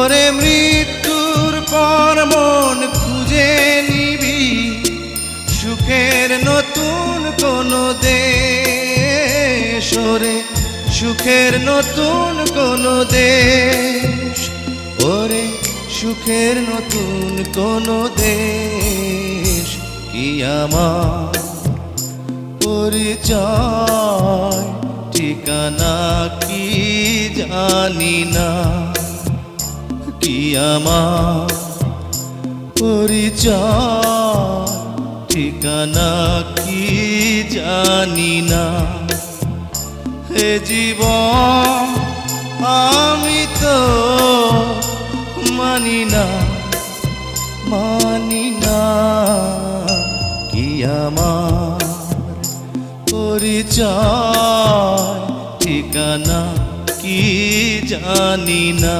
ওরে মৃত্যুর পর মন খুঁজে নিবি সুখের নতুন কোনো দেশ, ওরে সুখের নতুন কোনো দেশ, ওরে সুখের নতুন কোনো দেশ। কি আমার পরিচয় ঠিকানা কি জানি না, কি আমার পরিচয় ঠিকানা কি জানি না। হে জীবন আমি তো মানি না, মানি না, কি আমার পরিচয় ঠিকানা কি জানি না।